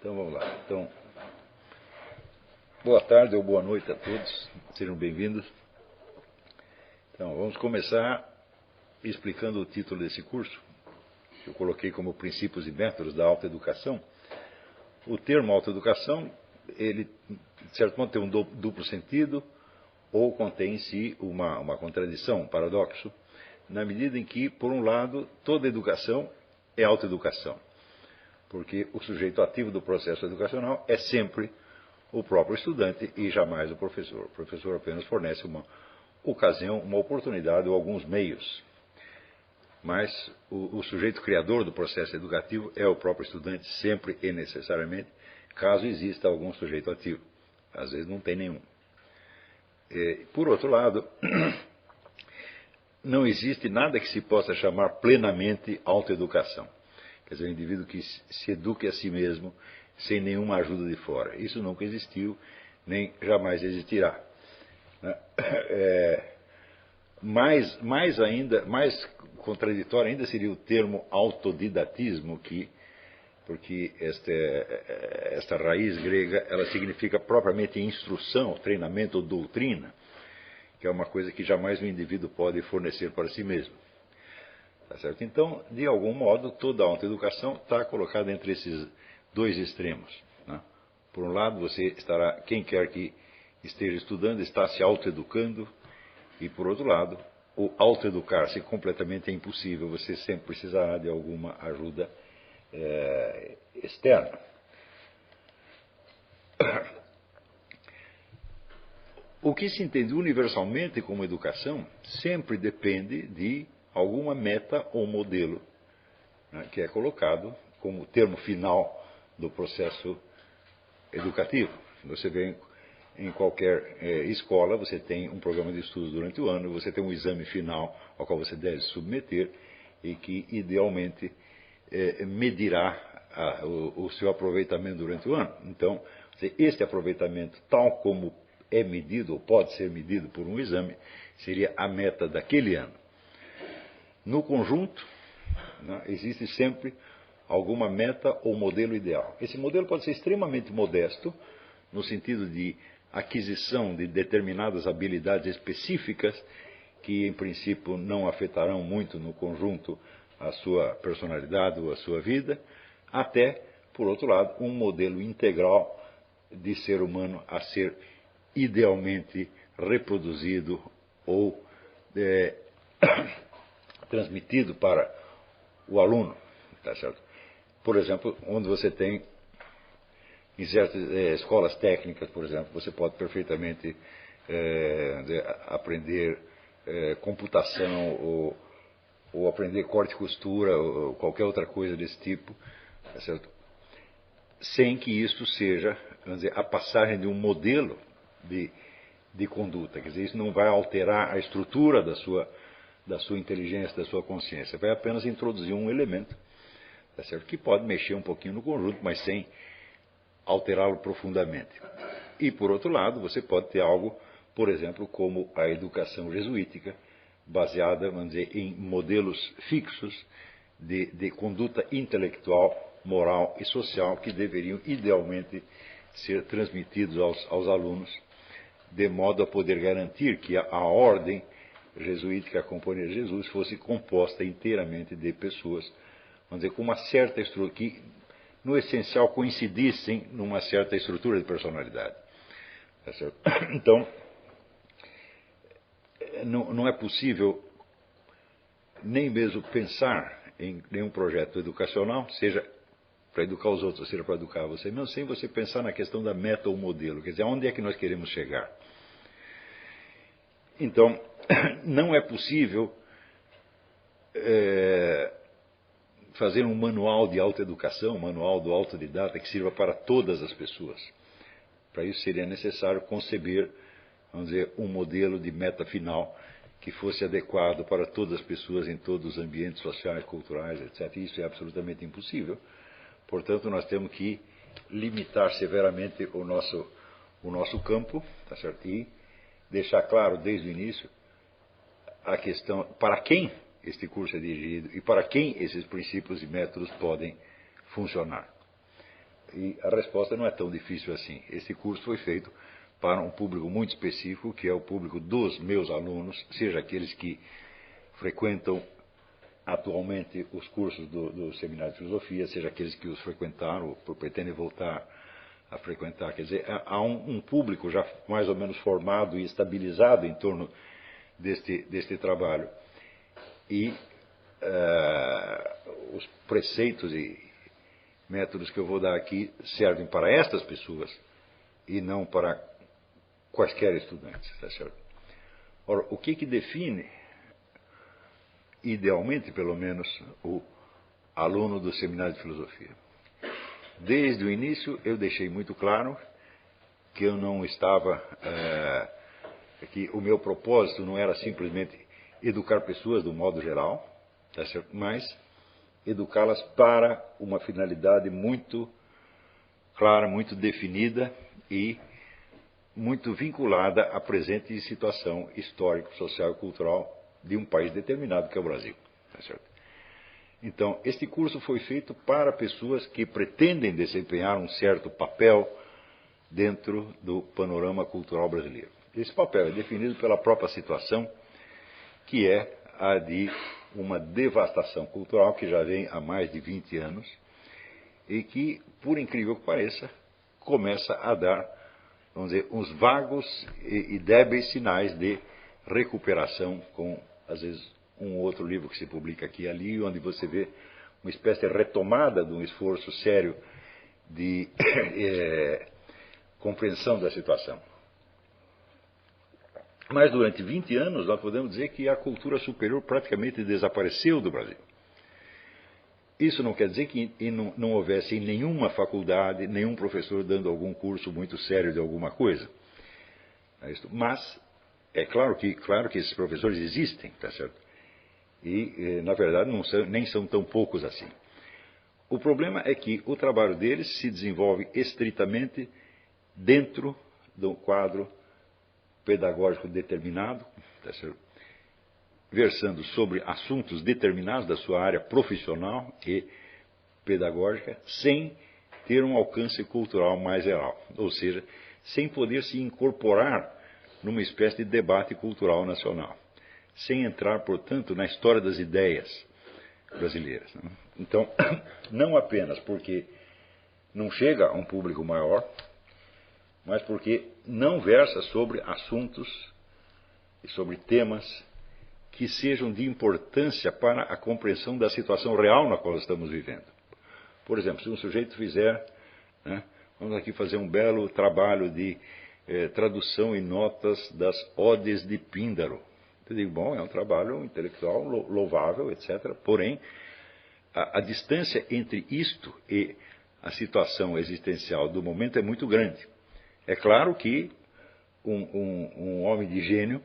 Então vamos lá. Então, boa tarde ou boa noite a todos, sejam bem-vindos. Então, vamos começar explicando o título desse curso, que eu coloquei como Princípios e Métodos da Autoeducação. O termo autoeducação, ele, de certo modo, tem um duplo sentido, ou contém em si uma contradição, um paradoxo, na medida em que, por um lado, toda educação é autoeducação, porque o sujeito ativo do processo educacional é sempre o próprio estudante e jamais o professor. O professor apenas fornece uma ocasião, uma oportunidade ou alguns meios. Mas o sujeito criador do processo educativo é o próprio estudante, sempre e necessariamente, caso exista algum sujeito ativo. Às vezes não tem nenhum. Por outro lado, não existe nada que se possa chamar plenamente autoeducação. Quer dizer, o indivíduo que se eduque a si mesmo sem nenhuma ajuda de fora. Isso nunca existiu, nem jamais existirá. Mais contraditório ainda seria o termo autodidatismo, porque esta raiz grega, ela significa propriamente instrução, treinamento ou doutrina, que é uma coisa que jamais o indivíduo pode fornecer para si mesmo. Tá certo? Então, de algum modo, toda a autoeducação está colocada entre esses dois extremos. Né? Por um lado, quem quer que esteja estudando está se autoeducando, e por outro lado, o autoeducar-se completamente é impossível, você sempre precisará de alguma ajuda externa. O que se entende universalmente como educação sempre depende de alguma meta ou modelo, né, que é colocado como termo final do processo educativo. Você vê em qualquer escola, você tem um programa de estudos durante o ano, você tem um exame final ao qual você deve submeter e que, idealmente, medirá o seu aproveitamento durante o ano. Então, este aproveitamento, tal como é medido ou pode ser medido por um exame, seria a meta daquele ano. No conjunto, né, existe sempre alguma meta ou modelo ideal. Esse modelo pode ser extremamente modesto, no sentido de aquisição de determinadas habilidades específicas que, em princípio, não afetarão muito no conjunto a sua personalidade ou a sua vida, até, por outro lado, um modelo integral de ser humano a ser idealmente reproduzido ou transmitido para o aluno. Tá certo? Por exemplo, onde você tem, em certas escolas técnicas, por exemplo, você pode perfeitamente aprender computação ou aprender corte e costura ou qualquer outra coisa desse tipo, tá certo? Sem que isso seja, vamos dizer, a passagem de um modelo de conduta. Quer dizer, isso não vai alterar a estrutura da sua inteligência, da sua consciência. Vai apenas introduzir um elemento, tá certo? Que pode mexer um pouquinho no conjunto, mas sem alterá-lo profundamente. E, por outro lado, você pode ter algo, por exemplo, como a educação jesuítica, baseada, vamos dizer, em modelos fixos de conduta intelectual, moral e social que deveriam, idealmente, ser transmitidos aos alunos, de modo a poder garantir que a ordem jesuítica, a Companhia de Jesus, fosse composta inteiramente de pessoas, vamos dizer, com uma certa estrutura, que no essencial coincidissem numa certa estrutura de personalidade. Tá certo? Então, não é possível nem mesmo pensar em nenhum projeto educacional, seja para educar os outros, seja para educar você mesmo, sem você pensar na questão da meta ou modelo, quer dizer, aonde é que nós queremos chegar. Então, não é possível fazer um manual de autoeducação, um manual do autodidata que sirva para todas as pessoas. Para isso seria necessário conceber, vamos dizer, um modelo de meta final que fosse adequado para todas as pessoas em todos os ambientes sociais, culturais, etc. Isso é absolutamente impossível. Portanto, nós temos que limitar severamente o nosso campo, tá certo? E deixar claro desde o início a questão para quem este curso é dirigido e para quem esses princípios e métodos podem funcionar. E a resposta não é tão difícil assim. Esse curso foi feito para um público muito específico, que é o público dos meus alunos, seja aqueles que frequentam atualmente os cursos do Seminário de Filosofia, seja aqueles que os frequentaram ou pretendem voltar a frequentar. Quer dizer, há um público já mais ou menos formado e estabilizado em torno deste trabalho. E os preceitos e métodos que eu vou dar aqui servem para estas pessoas e não para quaisquer estudantes, tá certo? Ora, o que define, idealmente pelo menos, o aluno do Seminário de Filosofia? Desde o início eu deixei muito claro que eu não estava, que o meu propósito não era simplesmente educar pessoas do modo geral, tá certo? Mas educá-las para uma finalidade muito clara, muito definida e muito vinculada à presente situação histórica, social e cultural de um país determinado, que é o Brasil. Tá certo? Então, este curso foi feito para pessoas que pretendem desempenhar um certo papel dentro do panorama cultural brasileiro. Esse papel é definido pela própria situação, que é a de uma devastação cultural que já vem há mais de 20 anos e que, por incrível que pareça, começa a dar, vamos dizer, uns vagos e débeis sinais de recuperação, com, às vezes, um outro livro que se publica aqui e ali, onde você vê uma espécie de retomada de um esforço sério de compreensão da situação. Mas durante 20 anos nós podemos dizer que a cultura superior praticamente desapareceu do Brasil. Isso não quer dizer que não houvesse em nenhuma faculdade, nenhum professor dando algum curso muito sério de alguma coisa. Mas é claro que esses professores existem, tá certo? E, na verdade, nem são tão poucos assim. O problema é que o trabalho deles se desenvolve estritamente dentro do quadro pedagógico determinado, tá certo? Versando sobre assuntos determinados da sua área profissional e pedagógica, sem ter um alcance cultural mais geral, ou seja, sem poder se incorporar numa espécie de debate cultural nacional, sem entrar, portanto, na história das ideias brasileiras. Então, não apenas porque não chega a um público maior, mas porque não versa sobre assuntos e sobre temas que sejam de importância para a compreensão da situação real na qual estamos vivendo. Por exemplo, se um sujeito fizer, vamos aqui fazer um belo trabalho de tradução e notas das Odes de Píndaro. Eu digo, bom, é um trabalho intelectual louvável, etc. Porém, a distância entre isto e a situação existencial do momento é muito grande. É claro que um homem de gênio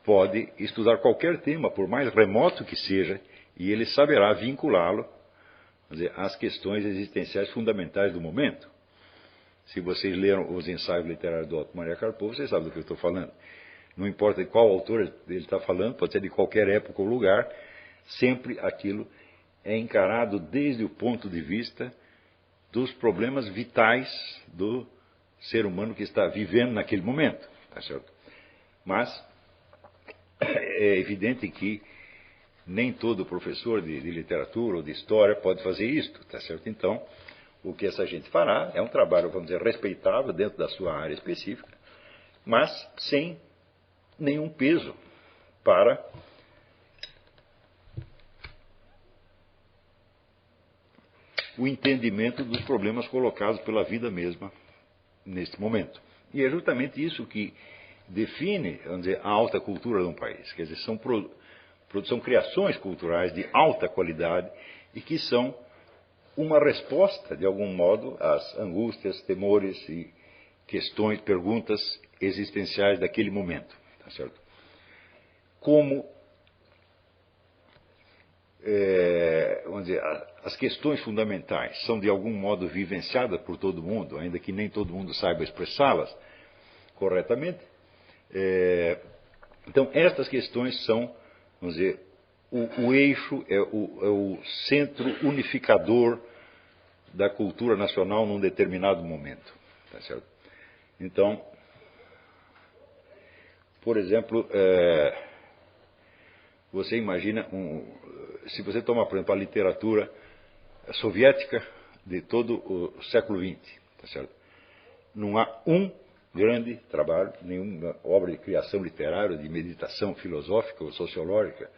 pode estudar qualquer tema, por mais remoto que seja, e ele saberá vinculá-lo, às questões existenciais fundamentais do momento. Se vocês leram os ensaios literários do Otto Maria Karpov, vocês sabem do que eu estou falando. Não importa de qual autor ele está falando, pode ser de qualquer época ou lugar, sempre aquilo é encarado desde o ponto de vista dos problemas vitais do ser humano que está vivendo naquele momento, tá certo? Mas é evidente que nem todo professor de literatura ou de história pode fazer isto, tá certo? Então, o que essa gente fará é um trabalho, vamos dizer, respeitável dentro da sua área específica, mas sem nenhum peso para o entendimento dos problemas colocados pela vida mesma neste momento. E é justamente isso que define, vamos dizer, a alta cultura de um país. Quer dizer, são criações culturais de alta qualidade e que são uma resposta, de algum modo, às angústias, temores e questões, perguntas existenciais daquele momento. Tá certo? Como vamos dizer, as questões fundamentais são de algum modo vivenciadas por todo mundo, ainda que nem todo mundo saiba expressá-las corretamente. Então, estas questões são, vamos dizer, o eixo, é o centro unificador da cultura nacional num determinado momento. Tá certo? Então, por exemplo, você imagina, se você tomar, por exemplo, a literatura soviética de todo o século XX, tá certo? Não há um grande trabalho, nenhuma obra de criação literária, de meditação filosófica ou sociológica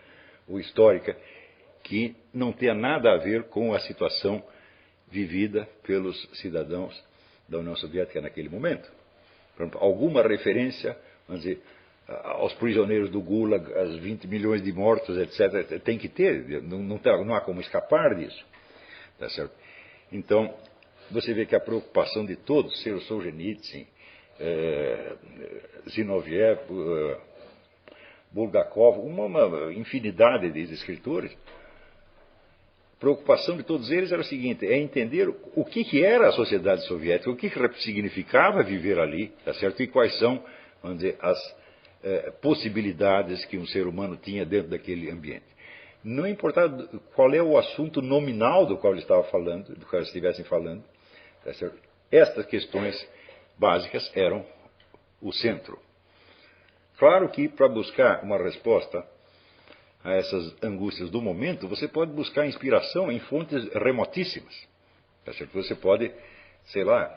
ou histórica que não tenha nada a ver com a situação vivida pelos cidadãos da União Soviética naquele momento. Por exemplo, alguma referência, vamos dizer, aos prisioneiros do Gulag, aos 20 milhões de mortos, etc., tem que ter, não há como escapar disso. Tá certo? Então, você vê que a preocupação de todos, ser o Solzhenitsyn, Zinoviev, Bulgakov, uma infinidade de escritores, a preocupação de todos eles era o seguinte, é entender o que era a sociedade soviética, o que significava viver ali, tá certo? E quais são, vamos dizer, as possibilidades que um ser humano tinha dentro daquele ambiente. Não importava qual é o assunto nominal do qual ele estava falando, do qual eles estivessem falando, tá certo? Estas questões básicas eram o centro. Claro que para buscar uma resposta a essas angústias do momento, você pode buscar inspiração em fontes remotíssimas. Tá certo? Você pode, sei lá,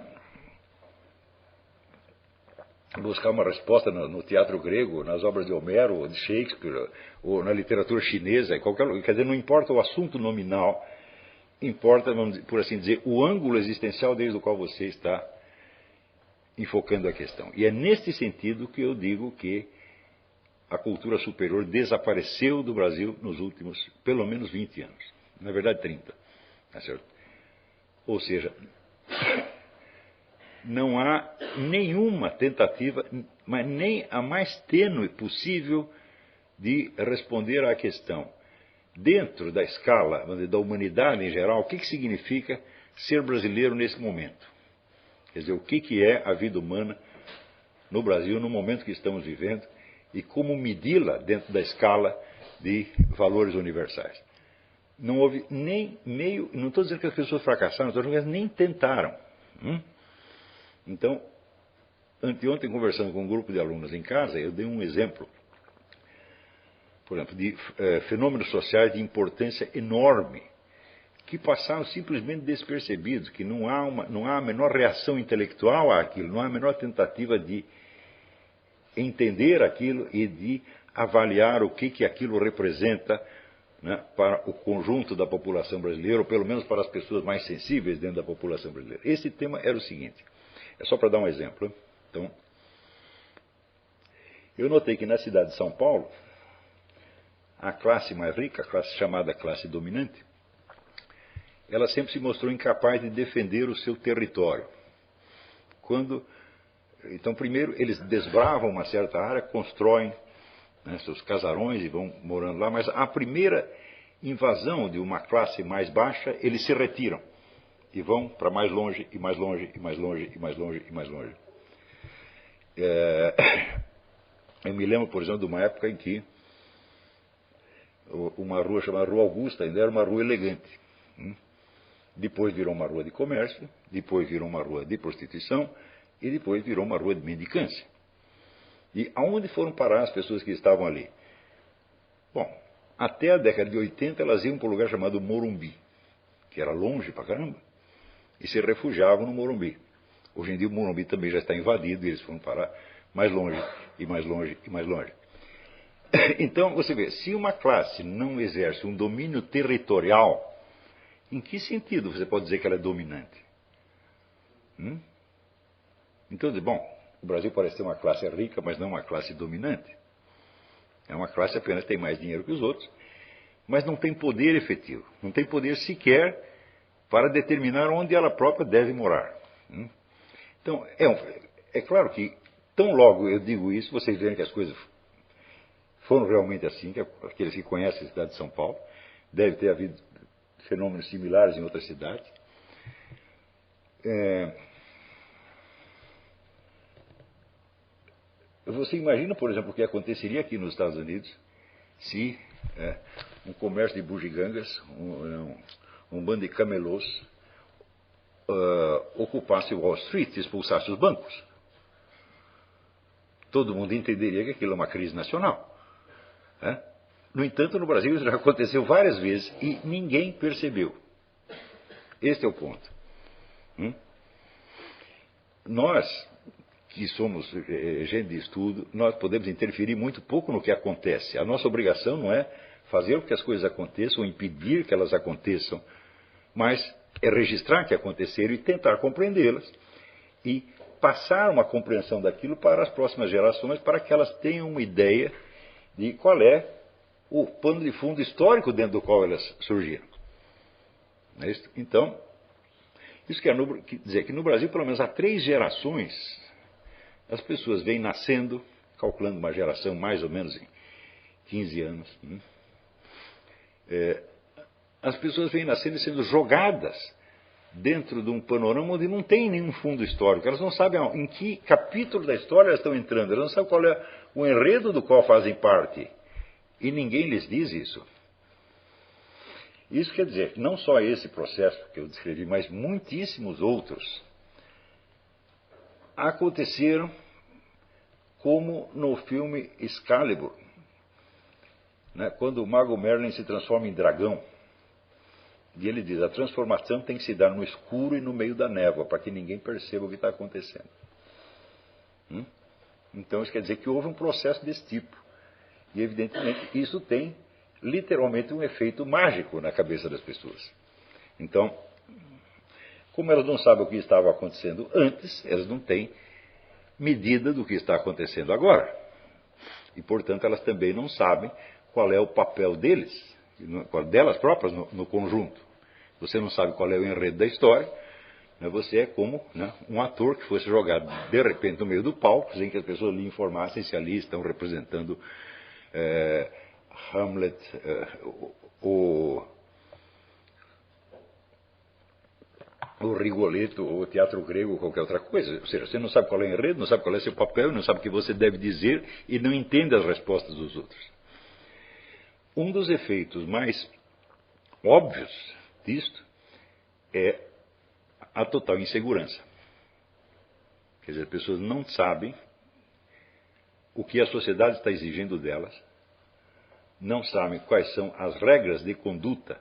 buscar uma resposta no teatro grego, nas obras de Homero, ou de Shakespeare, ou na literatura chinesa, em qualquer lugar. Quer dizer, não importa o assunto nominal, importa, vamos, por assim dizer, o ângulo existencial desde o qual você está enfocando a questão. E é neste sentido que eu digo que a cultura superior desapareceu do Brasil nos últimos, pelo menos 20 anos. Na verdade, 30. Tá certo? Ou seja, não há nenhuma tentativa, mas nem a mais tênue possível, de responder à questão. Dentro da escala, vamos dizer, da humanidade em geral, o que significa ser brasileiro nesse momento? Quer dizer, o que é a vida humana no Brasil, no momento que estamos vivendo, e como medi-la dentro da escala de valores universais. Não houve nem meio, não estou dizendo que as pessoas fracassaram, não estou dizendo que elas nem tentaram. Então, anteontem, conversando com um grupo de alunos em casa, eu dei um exemplo, por exemplo, de fenômenos sociais de importância enorme, que passaram simplesmente despercebidos, que não há a menor reação intelectual àquilo, não há a menor tentativa de entender aquilo e de avaliar o que aquilo representa, né, para o conjunto da população brasileira, ou pelo menos para as pessoas mais sensíveis dentro da população brasileira. Esse tema era o seguinte, é só para dar um exemplo. Então, eu notei que na cidade de São Paulo, a classe mais rica, a classe chamada classe dominante, ela sempre se mostrou incapaz de defender o seu território. Então, primeiro, eles desbravam uma certa área, constroem, né, seus casarões e vão morando lá, mas a primeira invasão de uma classe mais baixa, eles se retiram e vão para mais longe, e mais longe, e mais longe, e mais longe, e mais longe. Eu me lembro, por exemplo, de uma época em que uma rua chamada Rua Augusta ainda era uma rua elegante. Depois virou uma rua de comércio, depois virou uma rua de prostituição, e depois virou uma rua de mendicância. E aonde foram parar as pessoas que estavam ali? Bom, até a década de 80 elas iam para um lugar chamado Morumbi, que era longe pra caramba, e se refugiavam no Morumbi. Hoje em dia o Morumbi também já está invadido e eles foram parar mais longe, e mais longe, e mais longe. Então, você vê, se uma classe não exerce um domínio territorial, em que sentido você pode dizer que ela é dominante? Então, bom, o Brasil parece ter uma classe rica, mas não uma classe dominante. É uma classe que apenas tem mais dinheiro que os outros, mas não tem poder efetivo, não tem poder sequer para determinar onde ela própria deve morar. Então, é claro que, tão logo eu digo isso, vocês veem que as coisas foram realmente assim, que aqueles que conhecem a cidade de São Paulo, deve ter havido fenômenos similares em outras cidades. Você imagina, por exemplo, o que aconteceria aqui nos Estados Unidos se um comércio de bugigangas, um bando de camelôs, ocupasse Wall Street e expulsasse os bancos. Todo mundo entenderia que aquilo é uma crise nacional. Né? No entanto, no Brasil isso já aconteceu várias vezes e ninguém percebeu. Este é o ponto. Nós, que somos gente de estudo, nós podemos interferir muito pouco no que acontece. A nossa obrigação não é fazer com que as coisas aconteçam ou impedir que elas aconteçam, mas é registrar que aconteceram e tentar compreendê-las e passar uma compreensão daquilo para as próximas gerações, para que elas tenham uma ideia de qual é o pano de fundo histórico dentro do qual elas surgiram. Não é isso? Então, isso quer dizer que no Brasil, pelo menos há 3 gerações, as pessoas vêm nascendo, calculando uma geração mais ou menos em 15 anos, as pessoas vêm nascendo e sendo jogadas dentro de um panorama onde não tem nenhum fundo histórico. Elas não sabem em que capítulo da história elas estão entrando, elas não sabem qual é o enredo do qual fazem parte. E ninguém lhes diz isso. Isso quer dizer que não só esse processo que eu descrevi, mas muitíssimos outros aconteceram como no filme Excalibur, né, quando o mago Merlin se transforma em dragão. E ele diz, a transformação tem que se dar no escuro e no meio da névoa, para que ninguém perceba o que está acontecendo. Então isso quer dizer que houve um processo desse tipo. E evidentemente isso tem literalmente um efeito mágico na cabeça das pessoas. Então, como elas não sabem o que estava acontecendo antes, elas não têm medida do que está acontecendo agora. E, portanto, elas também não sabem qual é o papel delas próprias no conjunto. Você não sabe qual é o enredo da história, né? Você é como, né, um ator que fosse jogado de repente no meio do palco, sem que as pessoas lhe informassem se ali estão representando Hamlet, o Rigoletto, ou o teatro grego, ou qualquer outra coisa. Ou seja, você não sabe qual é o enredo, não sabe qual é o seu papel, não sabe o que você deve dizer e não entende as respostas dos outros. Um dos efeitos mais óbvios disto é a total insegurança. Quer dizer, as pessoas não sabem o que a sociedade está exigindo delas, não sabem quais são as regras de conduta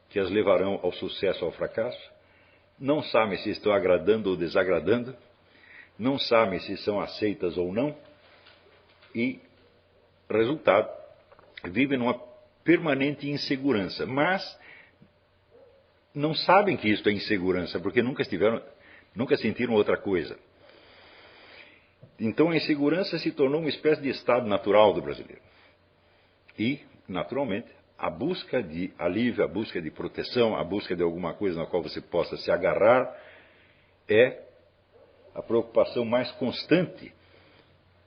que as levarão ao sucesso ou ao fracasso, não sabem se estão agradando ou desagradando, não sabem se são aceitas ou não, e, resultado, vivem numa permanente insegurança, mas não sabem que isto é insegurança, porque nunca sentiram outra coisa. Então a insegurança se tornou uma espécie de estado natural do brasileiro. E, naturalmente, a busca de alívio, a busca de proteção, a busca de alguma coisa na qual você possa se agarrar, é a preocupação mais constante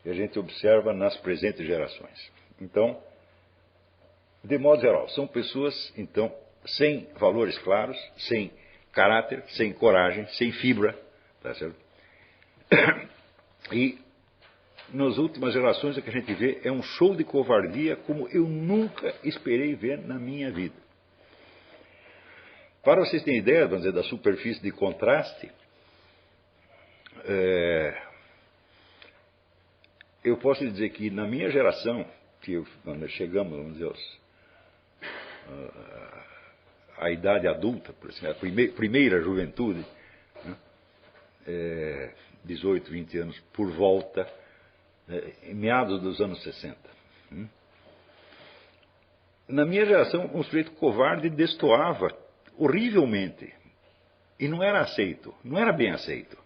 que a gente observa nas presentes gerações. Então, de modo geral, são pessoas, então, sem valores claros, sem caráter, sem coragem, sem fibra, tá certo? E nas últimas gerações o que a gente vê é um show de covardia como eu nunca esperei ver na minha vida. Para vocês terem ideia, vamos dizer, da superfície de contraste, eu posso dizer que na minha geração, quando nós chegamos, vamos dizer, à idade adulta, por assim, a primeira juventude, né, 18, 20 anos, por volta, em meados dos anos 60. Na minha geração, um sujeito covarde destoava horrivelmente. E não era aceito, não era bem aceito.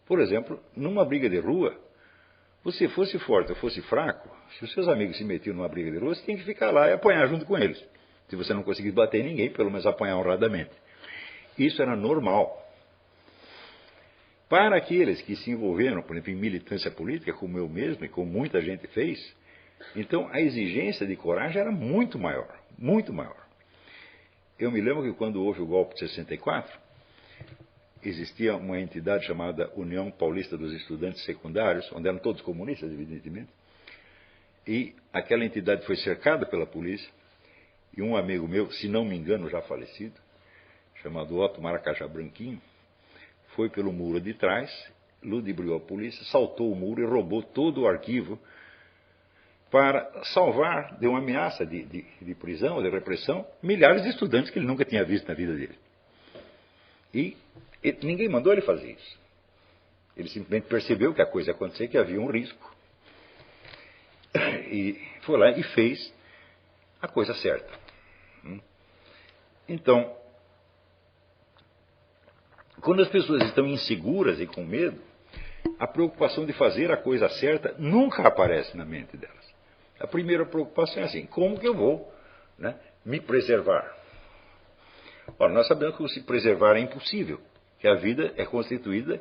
Por exemplo, numa briga de rua, você fosse forte ou fosse fraco, se os seus amigos se metiam numa briga de rua, você tinha que ficar lá e apanhar junto com eles. Se você não conseguisse bater em ninguém, pelo menos apanhar honradamente. Isso era normal. Para aqueles que se envolveram, por exemplo, em militância política, como eu mesmo e como muita gente fez, então a exigência de coragem era muito maior, muito maior. Eu me lembro que quando houve o golpe de 64, existia uma entidade chamada União Paulista dos Estudantes Secundários, onde eram todos comunistas, evidentemente, e aquela entidade foi cercada pela polícia, e um amigo meu, se não me engano, já falecido, chamado Otto Maracajá Branquinho, foi pelo muro de trás, ludibriou a polícia, saltou o muro e roubou todo o arquivo para salvar de uma ameaça de prisão, de repressão, milhares de estudantes que ele nunca tinha visto na vida dele. E ninguém mandou ele fazer isso. Ele simplesmente percebeu que a coisa ia acontecer, que havia um risco. E foi lá e fez a coisa certa. Então, quando as pessoas estão inseguras e com medo, a preocupação de fazer a coisa certa nunca aparece na mente delas. A primeira preocupação é assim: como que eu vou, né, me preservar? Ora, nós sabemos que se preservar é impossível, que a vida é constituída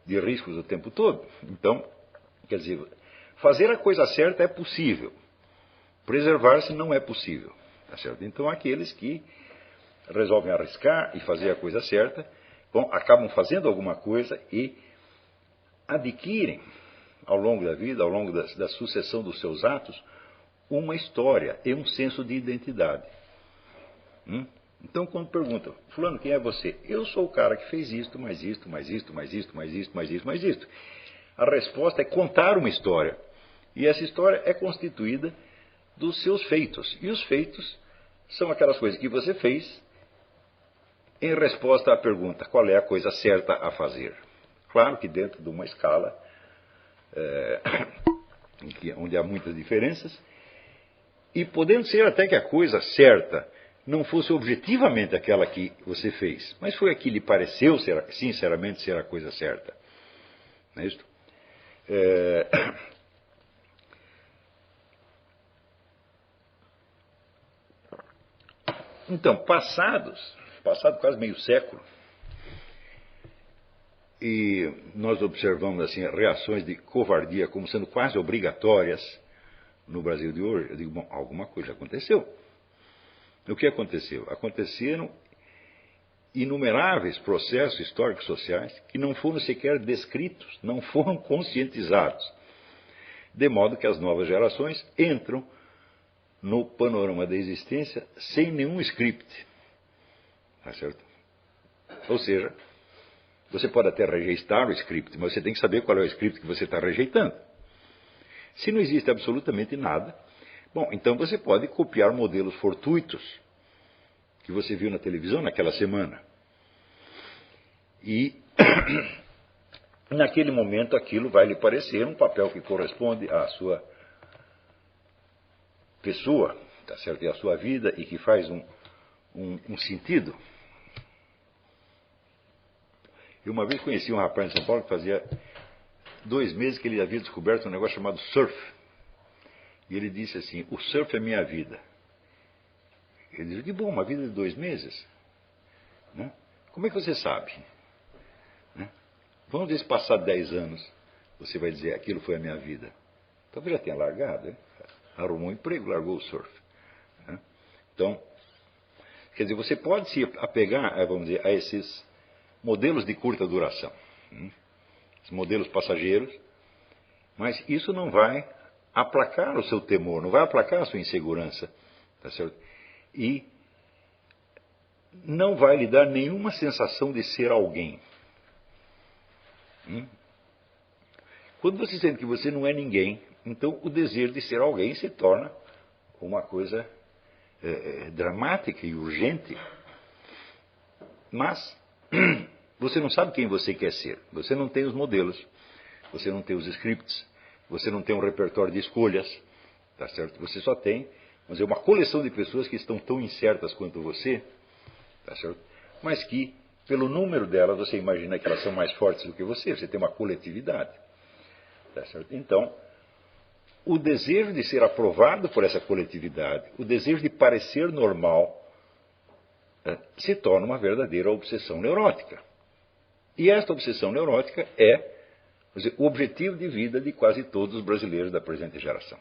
de riscos o tempo todo. Então, quer dizer, fazer a coisa certa é possível, preservar-se não é possível. Tá certo? Então, aqueles que resolvem arriscar e fazer a coisa certa, bom, acabam fazendo alguma coisa e adquirem, ao longo da vida, ao longo da sucessão dos seus atos, uma história e um senso de identidade. Então, quando perguntam, fulano, quem é você? Eu sou o cara que fez isto, mais isto, mais isto, mais isto, mais isto, mais isto, mais isto. A resposta é contar uma história. E essa história é constituída dos seus feitos. E os feitos são aquelas coisas que você fez em resposta à pergunta, qual é a coisa certa a fazer? Claro que dentro de uma escala onde há muitas diferenças, e podendo ser até que a coisa certa não fosse objetivamente aquela que você fez, mas foi a que lhe pareceu, sinceramente, ser a coisa certa. Não é isso? Então, passado quase meio século, e nós observamos assim reações de covardia como sendo quase obrigatórias no Brasil de hoje. Eu digo, bom, alguma coisa aconteceu. O que aconteceu? Aconteceram inumeráveis processos históricos sociais que não foram sequer descritos, não foram conscientizados, de modo que as novas gerações entram no panorama da existência sem nenhum script. Tá certo? Ou seja, você pode até rejeitar o script, mas você tem que saber qual é o script que você está rejeitando. Se não existe absolutamente nada, bom, então você pode copiar modelos fortuitos que você viu na televisão naquela semana. E naquele momento aquilo vai lhe parecer um papel que corresponde à sua pessoa, tá certo? E à sua vida, e que faz um sentido. Eu uma vez conheci um rapaz em São Paulo que fazia 2 meses que ele havia descoberto um negócio chamado surf. E ele disse assim, o surf é minha vida. Ele disse, que bom, uma vida de 2 meses. Né? Como é que você sabe? Né? Vamos ver se passar 10 anos, você vai dizer, aquilo foi a minha vida. Talvez já tenha largado, hein? Arrumou um emprego, largou o surf. Né? Então, quer dizer, você pode se apegar, vamos dizer, a esses modelos de curta duração. Os modelos passageiros, mas isso não vai aplacar o seu temor, não vai aplacar a sua insegurança, tá certo? E não vai lhe dar nenhuma sensação de ser alguém. Quando você sente que você não é ninguém, então o desejo de ser alguém se torna uma coisa dramática e urgente. Mas você não sabe quem você quer ser. Você não tem os modelos, você não tem os scripts, você não tem um repertório de escolhas, tá certo? Você só tem, vamos dizer, uma coleção de pessoas que estão tão incertas quanto você, tá certo? Mas que, pelo número delas, você imagina que elas são mais fortes do que você tem uma coletividade, tá certo? Então, o desejo de ser aprovado por essa coletividade, o desejo de parecer normal, se torna uma verdadeira obsessão neurótica. E esta obsessão neurótica é o objetivo de vida de quase todos os brasileiros da presente geração.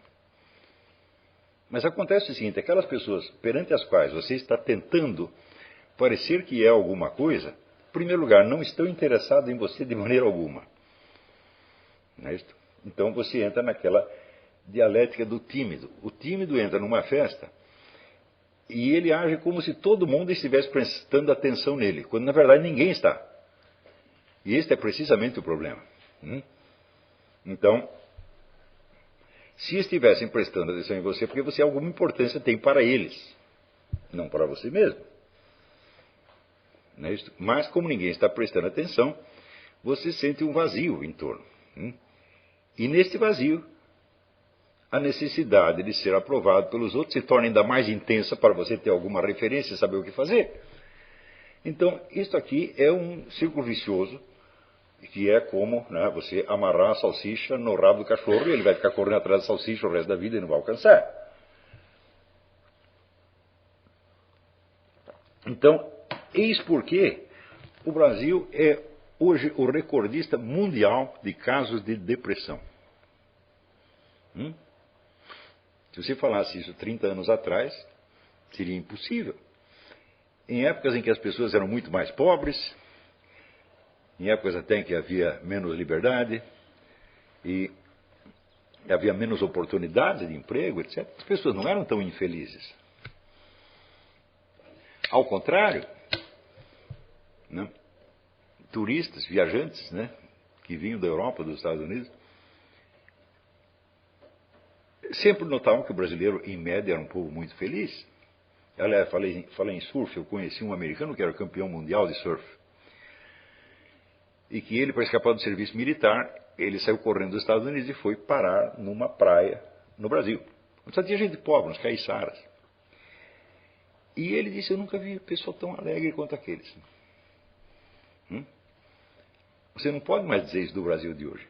Mas acontece o seguinte, aquelas pessoas perante as quais você está tentando parecer que é alguma coisa, em primeiro lugar, não estão interessados em você de maneira alguma. Não é isso? Então você entra naquela dialética do tímido. O tímido entra numa festa E ele age como se todo mundo estivesse prestando atenção nele, quando na verdade ninguém está. E este é precisamente o problema. Então, se estivessem prestando atenção em você, porque você alguma importância tem para eles, não para você mesmo. Não é isso? Mas como ninguém está prestando atenção, você sente um vazio em torno. E neste vazio, a necessidade de ser aprovado pelos outros se torna ainda mais intensa para você ter alguma referência e saber o que fazer. Então, isto aqui é um círculo vicioso, que é como, né, você amarrar a salsicha no rabo do cachorro e ele vai ficar correndo atrás da salsicha o resto da vida e não vai alcançar. Então, eis porque o Brasil é hoje o recordista mundial de casos de depressão. Se você falasse isso 30 anos atrás, seria impossível. Em épocas em que as pessoas eram muito mais pobres, em épocas até em que havia menos liberdade e havia menos oportunidades de emprego, etc., as pessoas não eram tão infelizes. Ao contrário, né, turistas, viajantes, né, que vinham da Europa, dos Estados Unidos, sempre notavam que o brasileiro, em média, era um povo muito feliz. Aliás, falei em surf, eu conheci um americano que era campeão mundial de surf. E que ele, para escapar do serviço militar, ele saiu correndo dos Estados Unidos e foi parar numa praia no Brasil. Só tinha gente pobre, uns caiçaras. E ele disse, eu nunca vi pessoa tão alegre quanto aqueles. Você não pode mais dizer isso do Brasil de hoje.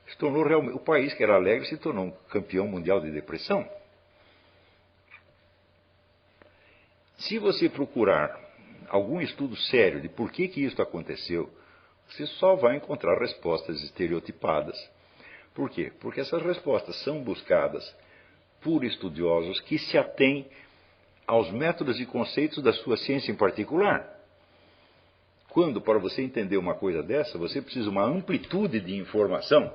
Se tornou realmente, o país que era alegre se tornou um campeão mundial de depressão. Se você procurar algum estudo sério de por que isso aconteceu, você só vai encontrar respostas estereotipadas. Por quê? Porque essas respostas são buscadas por estudiosos que se atêm aos métodos e conceitos da sua ciência em particular. Quando, para você entender uma coisa dessa, você precisa de uma amplitude de informação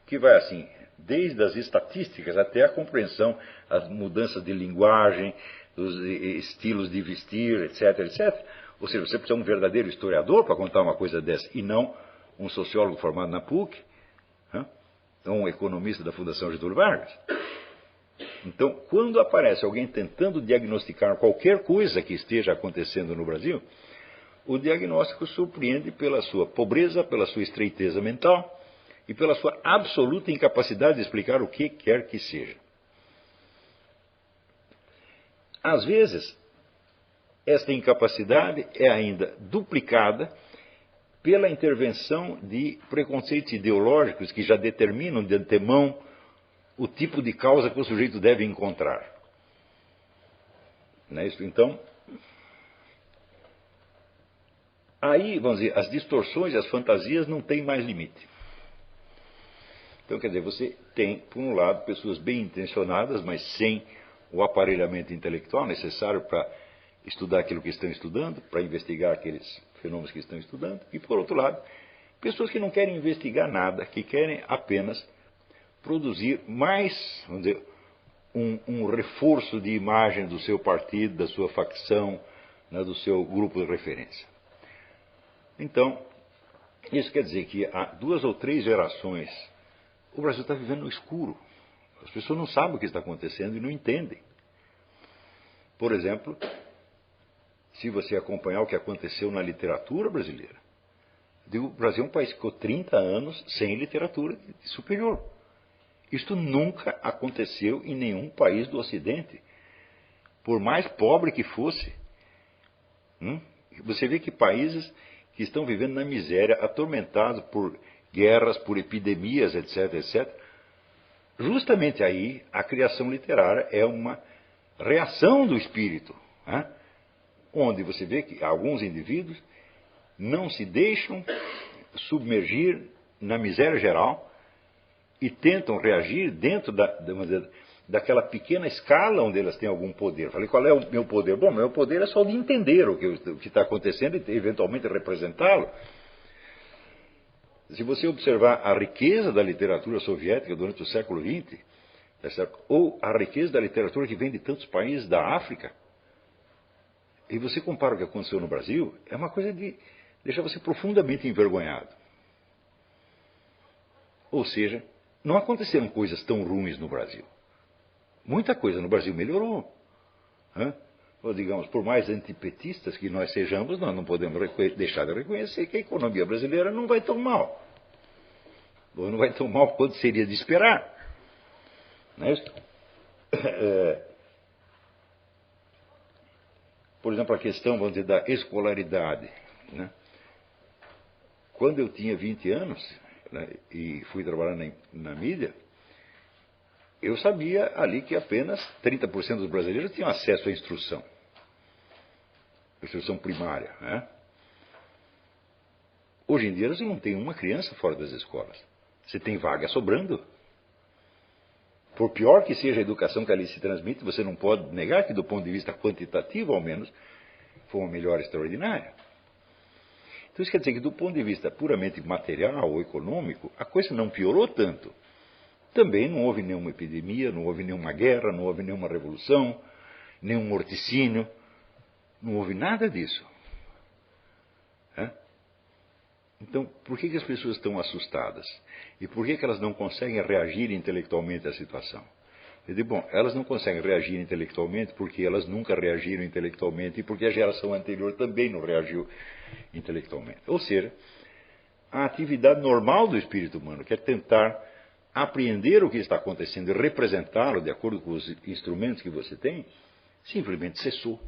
que vai assim, desde as estatísticas até a compreensão, as mudanças de linguagem, os estilos de vestir, etc, etc. Ou seja, você precisa de um verdadeiro historiador para contar uma coisa dessa, e não um sociólogo formado na PUC, ou um economista da Fundação Getúlio Vargas. Então, quando aparece alguém tentando diagnosticar qualquer coisa que esteja acontecendo no Brasil, o diagnóstico surpreende pela sua pobreza, pela sua estreiteza mental e pela sua absoluta incapacidade de explicar o que quer que seja. Às vezes, esta incapacidade é ainda duplicada pela intervenção de preconceitos ideológicos que já determinam de antemão o tipo de causa que o sujeito deve encontrar. Não é isso? Então, aí, vamos dizer, as distorções e as fantasias não têm mais limite. Então, quer dizer, você tem, por um lado, pessoas bem intencionadas, mas sem o aparelhamento intelectual necessário para estudar aquilo que estão estudando, para investigar aqueles fenômenos que estão estudando, e, por outro lado, pessoas que não querem investigar nada, que querem apenas produzir mais, vamos dizer, um reforço de imagem do seu partido, da sua facção, né, do seu grupo de referência. Então, isso quer dizer que há 2 ou 3 gerações o Brasil está vivendo no escuro. As pessoas não sabem o que está acontecendo e não entendem. Por exemplo, se você acompanhar o que aconteceu na literatura brasileira, o Brasil é um país que ficou 30 anos sem literatura superior. Isto nunca aconteceu em nenhum país do Ocidente, por mais pobre que fosse. Você vê que países que estão vivendo na miséria, atormentados por guerras, por epidemias, etc, etc, justamente aí a criação literária é uma reação do espírito, onde você vê que alguns indivíduos não se deixam submergir na miséria geral e tentam reagir dentro daquela pequena escala onde elas têm algum poder. Eu falei, qual é o meu poder? Bom, meu poder é só de entender o que está acontecendo e eventualmente representá-lo. Se você observar a riqueza da literatura soviética durante o século XX, Tá certo? Ou a riqueza da literatura que vem de tantos países da África. E você compara o que aconteceu no Brasil, é uma coisa de deixar você profundamente envergonhado. Ou seja, não aconteceram coisas tão ruins no Brasil. Muita coisa no Brasil melhorou. Ou, digamos, por mais antipetistas que nós sejamos, nós não podemos deixar de reconhecer que a economia brasileira não vai tão mal. Ou não vai tão mal quanto seria de esperar. Não é isso? Por exemplo, a questão, vamos dizer, da escolaridade. Né? Quando eu tinha 20 anos, né, e fui trabalhar na mídia, eu sabia ali que apenas 30% dos brasileiros tinham acesso à instrução primária. Né? Hoje em dia você não tem uma criança fora das escolas. Você tem vaga sobrando. Por pior que seja a educação que ali se transmite, você não pode negar que, do ponto de vista quantitativo, ao menos, foi uma melhora extraordinária. Então isso quer dizer que, do ponto de vista puramente material ou econômico, a coisa não piorou tanto. Também não houve nenhuma epidemia, não houve nenhuma guerra, não houve nenhuma revolução, nenhum morticínio, não houve nada disso. Então, por que as pessoas estão assustadas? E por que elas não conseguem reagir intelectualmente à situação? Eu digo, bom, elas não conseguem reagir intelectualmente porque elas nunca reagiram intelectualmente e porque a geração anterior também não reagiu intelectualmente. Ou seja, a atividade normal do espírito humano, que é tentar apreender o que está acontecendo e representá-lo de acordo com os instrumentos que você tem, simplesmente cessou.